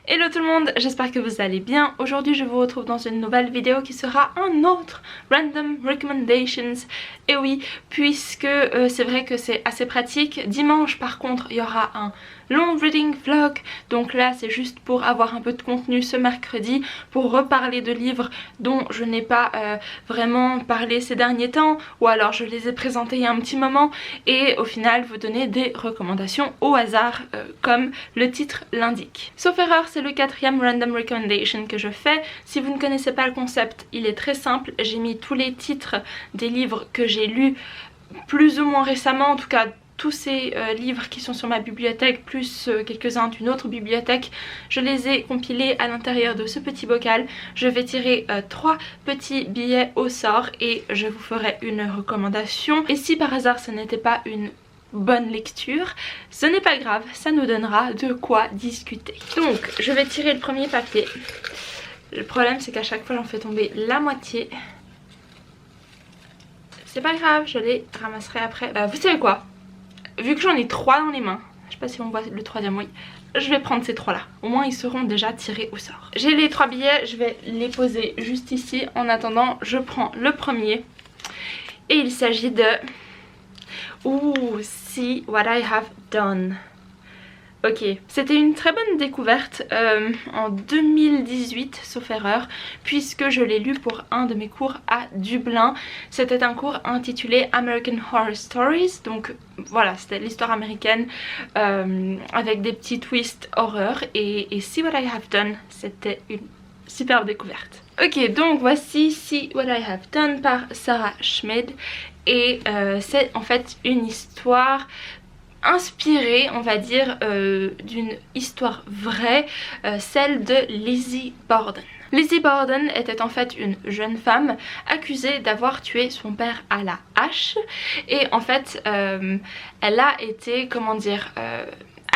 Hello tout le monde, j'espère que vous allez bien. Aujourd'hui je vous retrouve dans une nouvelle vidéo qui sera un autre Random Recommendations. Et oui, puisque c'est vrai que c'est assez pratique. Dimanche par contre il y aura un long reading vlog. Donc là c'est juste pour avoir un peu de contenu ce mercredi, pour reparler de livres dont je n'ai pas vraiment parlé ces derniers temps, ou alors je les ai présentés il y a un petit moment, et au final vous donner des recommandations au hasard comme le titre l'indique. Sauf erreur, c'est le 4e random recommendation que je fais. Si vous ne connaissez pas le concept, il est très simple. J'ai mis tous les titres des livres que j'ai lus plus ou moins récemment, en tout cas tous ces livres qui sont sur ma bibliothèque plus quelques-uns d'une autre bibliothèque, je les ai compilés à l'intérieur de ce petit bocal. Je vais tirer 3 petits billets au sort et je vous ferai une recommandation. Et si par hasard ce n'était pas une bonne lecture, ce n'est pas grave, ça nous donnera de quoi discuter. Donc je vais tirer le premier papier. Le problème c'est qu'à chaque fois j'en fais tomber la moitié. C'est pas grave, je les ramasserai après. Vous savez quoi? Vu que j'en ai 3 dans les mains, je sais pas si on voit le troisième, oui, je vais prendre ces 3 là. Au moins ils seront déjà tirés au sort. J'ai les 3 billets, je vais les poser juste ici. En attendant, je prends le premier. Et il s'agit de... Ooh, See What I Have Done. Ok, c'était une très bonne découverte en 2018, sauf erreur, puisque je l'ai lu pour un de mes cours à Dublin. C'était un cours intitulé American Horror Stories, donc voilà, c'était l'histoire américaine avec des petits twists horreur, et See What I Have Done, c'était une superbe découverte. Ok, donc voici See What I Have Done par Sarah Schmid, et c'est en fait une histoire inspirée, on va dire, d'une histoire vraie, celle de Lizzie Borden. Lizzie Borden était en fait une jeune femme accusée d'avoir tué son père à la hache, et en fait elle a été, comment dire,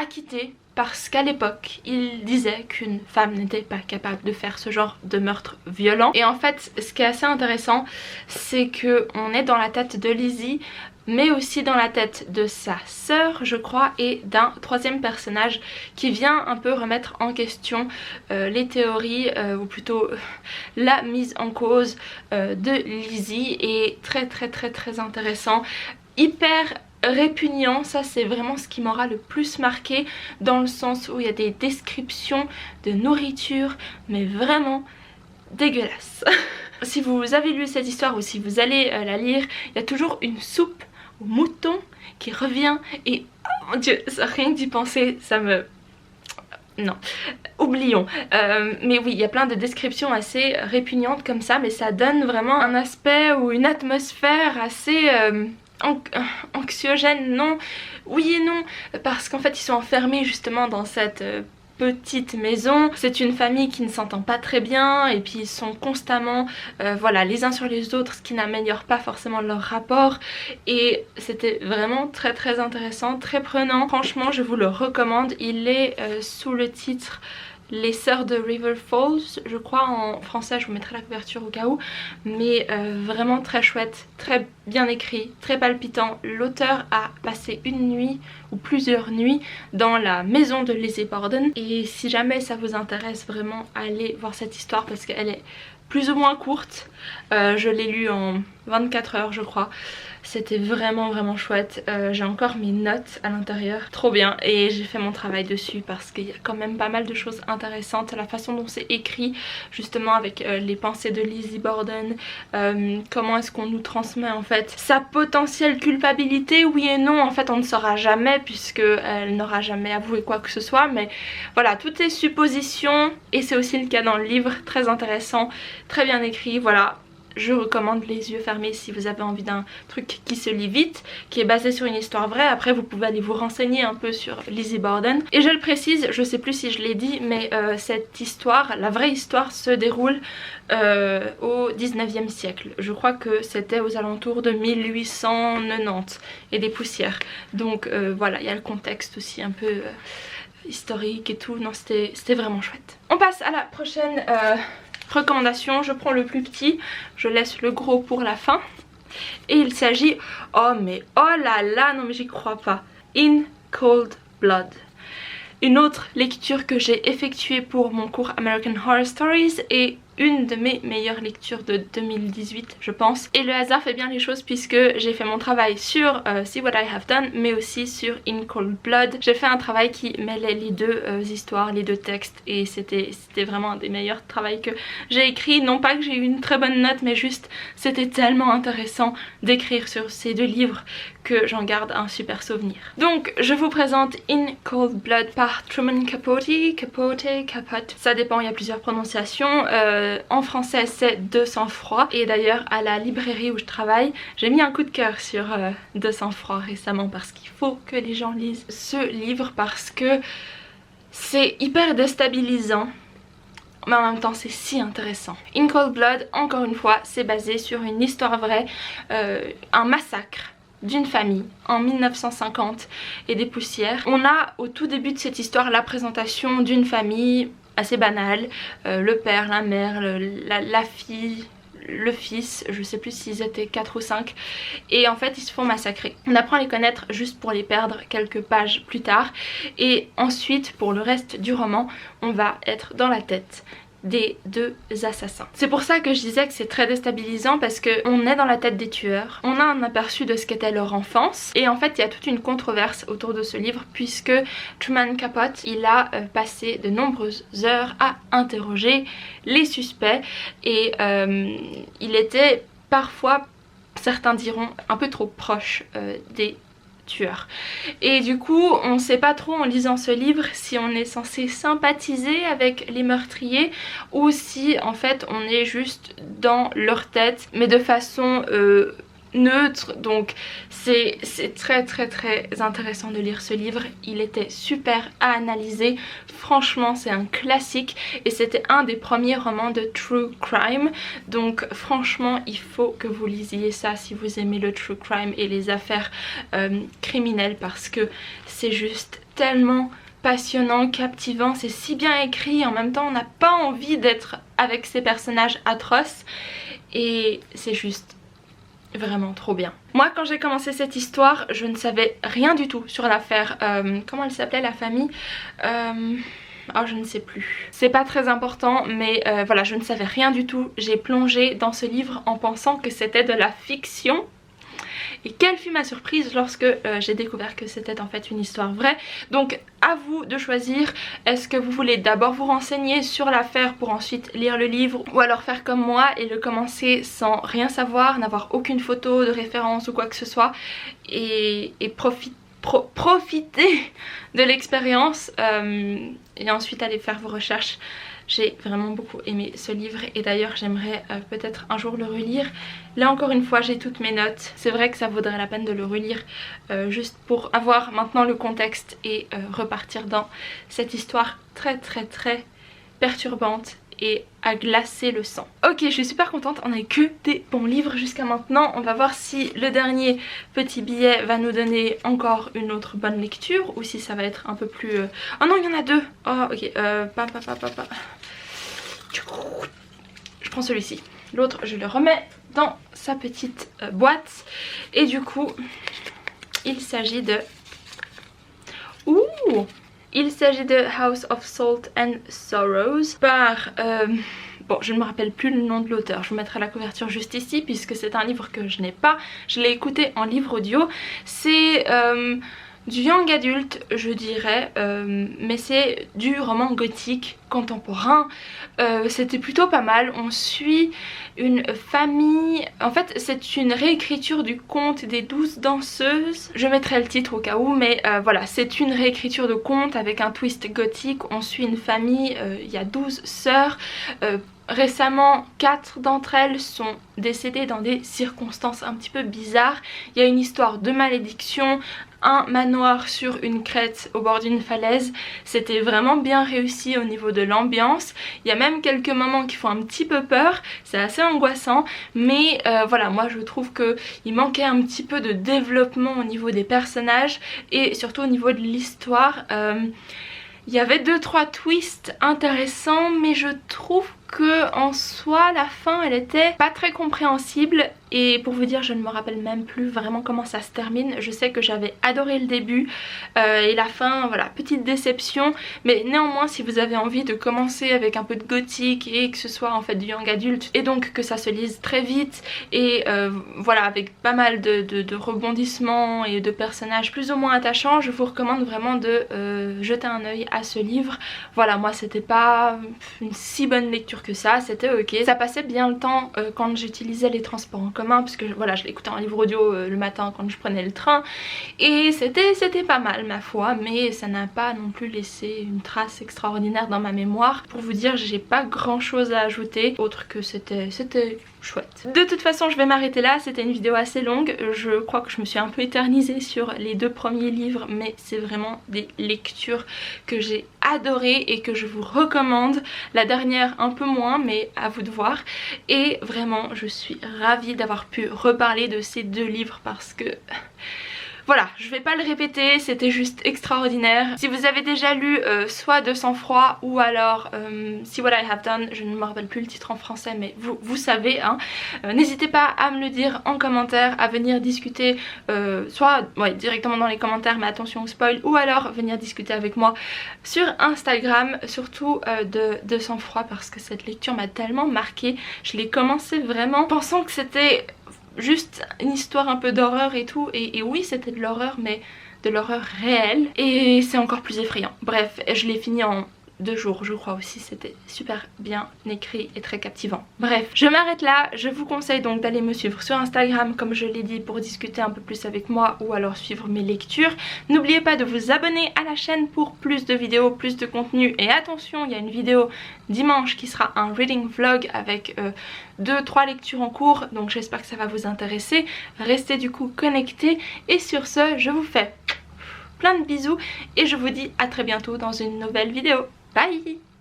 acquittée parce qu'à l'époque il disait qu'une femme n'était pas capable de faire ce genre de meurtre violent. Et en fait ce qui est assez intéressant, c'est que on est dans la tête de Lizzie, mais aussi dans la tête de sa sœur je crois, et d'un troisième personnage qui vient un peu remettre en question les théories ou plutôt la mise en cause de Lizzie. Et très intéressant, hyper répugnant. Ça c'est vraiment ce qui m'aura le plus marqué, dans le sens où il y a des descriptions de nourriture mais vraiment dégueulasses. Si vous avez lu cette histoire ou si vous allez la lire, il y a toujours une soupe au mouton qui revient, et oh mon dieu, rien que d'y penser ça me... non, oublions. Mais oui, il y a plein de descriptions assez répugnantes comme ça, mais ça donne vraiment un aspect ou une atmosphère assez anxiogène. Non, oui et non, parce qu'en fait ils sont enfermés justement dans cette petite maison. C'est une famille qui ne s'entend pas très bien, et puis ils sont constamment voilà, les uns sur les autres, ce qui n'améliore pas forcément leur rapport. Et c'était vraiment très intéressant, très prenant. Franchement je vous le recommande. Il est sous le titre Les Sœurs de River Falls, je crois en français, je vous mettrai la couverture au cas où. Mais vraiment très chouette, très bien écrit, très palpitant. L'auteur a passé une nuit ou plusieurs nuits dans la maison de Lizzie Borden. Et si jamais ça vous intéresse vraiment, allez voir cette histoire parce qu'elle est plus ou moins courte. Je l'ai lu en 24 heures je crois. C'était vraiment chouette. J'ai encore mes notes à l'intérieur, trop bien, et j'ai fait mon travail dessus parce qu'il y a quand même pas mal de choses intéressantes. La façon dont c'est écrit justement avec les pensées de Lizzie Borden, comment est-ce qu'on nous transmet en fait sa potentielle culpabilité. Oui et non, en fait on ne saura jamais puisque elle n'aura jamais avoué quoi que ce soit, mais voilà, tout est supposition, et c'est aussi le cas dans le livre. Très intéressant, très bien écrit, voilà. Je recommande les yeux fermés si vous avez envie d'un truc qui se lit vite, qui est basé sur une histoire vraie. Après vous pouvez aller vous renseigner un peu sur Lizzie Borden. Et je le précise, je sais plus si je l'ai dit, mais cette histoire, la vraie histoire, se déroule au 19e siècle. Je crois que c'était aux alentours de 1890 et des poussières. Donc voilà, il y a le contexte aussi un peu historique et tout. Non, c'était vraiment chouette. On passe à la prochaine recommandation. Je prends le plus petit, je laisse le gros pour la fin. Et il s'agit, oh mais oh là là, non mais j'y crois pas, In Cold Blood. une autre lecture que j'ai effectuée pour mon cours American Horror Stories et une de mes meilleures lectures de 2018 je pense. Et le hasard fait bien les choses puisque j'ai fait mon travail sur See What I Have Done mais aussi sur In Cold Blood. J'ai fait un travail qui mêlait les deux histoires, les deux textes et c'était vraiment un des meilleurs travaux que j'ai écrit. Non pas que j'ai eu une très bonne note mais juste c'était tellement intéressant d'écrire sur ces deux livres que j'en garde un super souvenir. Donc je vous présente In Cold Blood par Truman Capote, Capote, ça dépend, il y a plusieurs prononciations. En français c'est De sang-froid et d'ailleurs à la librairie où je travaille j'ai mis un coup de cœur sur De sang-froid récemment parce qu'il faut que les gens lisent ce livre parce que c'est hyper déstabilisant mais en même temps c'est si intéressant. In Cold Blood, encore une fois, c'est basé sur une histoire vraie, un massacre d'une famille en 1950 et des poussières. On a au tout début de cette histoire la présentation d'une famille assez banale, le père, la mère, la fille, le fils, je sais plus s'ils étaient 4 ou 5 et en fait ils se font massacrer. On apprend à les connaître juste pour les perdre quelques pages plus tard et ensuite pour le reste du roman on va être dans la tête des deux assassins. C'est pour ça que je disais que c'est très déstabilisant parce qu'on est dans la tête des tueurs, on a un aperçu de ce qu'était leur enfance et en fait il y a toute une controverse autour de ce livre puisque Truman Capote il a passé de nombreuses heures à interroger les suspects et il était parfois, certains diront, un peu trop proche des tueur. Et du coup on sait pas trop en lisant ce livre si on est censé sympathiser avec les meurtriers ou si en fait on est juste dans leur tête mais de façon neutre. Donc c'est très intéressant de lire ce livre, il était super à analyser, franchement c'est un classique et c'était un des premiers romans de true crime donc franchement il faut que vous lisiez ça si vous aimez le true crime et les affaires criminelles parce que c'est juste tellement passionnant, captivant, c'est si bien écrit, en même temps on n'a pas envie d'être avec ces personnages atroces et c'est juste vraiment trop bien. Moi quand j'ai commencé cette histoire je ne savais rien du tout sur l'affaire, comment elle s'appelait la famille, oh je ne sais plus, c'est pas très important mais voilà je ne savais rien du tout. J'ai plongé dans ce livre en pensant que c'était de la fiction et quelle fut ma surprise lorsque j'ai découvert que c'était en fait une histoire vraie. Donc à vous de choisir, est-ce que vous voulez d'abord vous renseigner sur l'affaire pour ensuite lire le livre ou alors faire comme moi et le commencer sans rien savoir, n'avoir aucune photo de référence ou quoi que ce soit et profiter de l'expérience et ensuite aller faire vos recherches. J'ai vraiment beaucoup aimé ce livre et d'ailleurs j'aimerais peut-être un jour le relire. Là encore une fois j'ai toutes mes notes, c'est vrai que ça vaudrait la peine de le relire juste pour avoir maintenant le contexte et repartir dans cette histoire très perturbante et à glacer le sang. Ok, je suis super contente, on n'a que des bons livres jusqu'à maintenant. On va voir si le dernier petit billet va nous donner encore une autre bonne lecture ou si ça va être un peu plus... Oh non, il y en a deux. Oh ok, je prends celui-ci. L'autre, je le remets dans sa petite boîte. Et du coup, il s'agit de... Ouh! Il s'agit de House of Salt and Sorrows par... bon, je ne me rappelle plus le nom de l'auteur, je vous mettrai la couverture juste ici puisque c'est un livre que je n'ai pas. Je l'ai écouté en livre audio. C'est du young adulte je dirais, mais c'est du roman gothique contemporain. C'était plutôt pas mal. On suit une famille, en fait c'est une réécriture du conte des 12 danseuses. Je mettrai le titre au cas où mais voilà, c'est une réécriture de conte avec un twist gothique. On suit une famille, il y a 12 sœurs. Récemment, 4 d'entre elles sont décédées dans des circonstances un petit peu bizarres. Il y a une histoire de malédiction, un manoir sur une crête au bord d'une falaise. C'était vraiment bien réussi au niveau de l'ambiance. Il y a même quelques moments qui font un petit peu peur, c'est assez angoissant. Mais voilà, moi je trouve qu'il manquait un petit peu de développement au niveau des personnages et surtout au niveau de l'histoire. Il y avait 2-3 twists intéressants mais je trouve que en soi la fin elle était pas très compréhensible. Et pour vous dire, je ne me rappelle même plus vraiment comment ça se termine. Je sais que j'avais adoré le début et la fin, voilà, petite déception. Mais néanmoins, si vous avez envie de commencer avec un peu de gothique et que ce soit en fait du young adulte et donc que ça se lise très vite et voilà, avec pas mal de rebondissements et de personnages plus ou moins attachants, je vous recommande vraiment de jeter un œil à ce livre. Voilà, moi c'était pas une si bonne lecture que ça, c'était ok. Ça passait bien le temps quand j'utilisais les transports en commun, parce que voilà, je l'écoutais en livre audio le matin quand je prenais le train et c'était pas mal ma foi, mais ça n'a pas non plus laissé une trace extraordinaire dans ma mémoire. Pour vous dire, j'ai pas grand chose à ajouter autre que c'était chouette. De toute façon, je vais m'arrêter là, c'était une vidéo assez longue, je crois que je me suis un peu éternisée sur les 2 premiers livres, mais c'est vraiment des lectures que j'ai adorées et que je vous recommande. La dernière un peu moins, mais à vous de voir. Et vraiment, je suis ravie d'avoir pu reparler de ces 2 livres parce que... Voilà, je vais pas le répéter, c'était juste extraordinaire. Si vous avez déjà lu soit De sang-froid ou alors See What I Have Done, je ne me rappelle plus le titre en français mais vous savez hein, n'hésitez pas à me le dire en commentaire, à venir discuter soit ouais, directement dans les commentaires mais attention au spoil, ou alors venir discuter avec moi sur Instagram, surtout de sang-froid parce que cette lecture m'a tellement marquée. Je l'ai commencé vraiment pensant que c'était juste une histoire un peu d'horreur et tout, et oui c'était de l'horreur mais de l'horreur réelle et c'est encore plus effrayant. Bref, je l'ai fini en 2 jours je crois aussi, c'était super bien écrit et très captivant. Bref, je m'arrête là, je vous conseille donc d'aller me suivre sur Instagram comme je l'ai dit pour discuter un peu plus avec moi ou alors suivre mes lectures. N'oubliez pas de vous abonner à la chaîne pour plus de vidéos, plus de contenu, et attention, il y a une vidéo dimanche qui sera un reading vlog avec 2-3 lectures en cours, donc j'espère que ça va vous intéresser. Restez du coup connectés et sur ce je vous fais plein de bisous et je vous dis à très bientôt dans une nouvelle vidéo. Bye!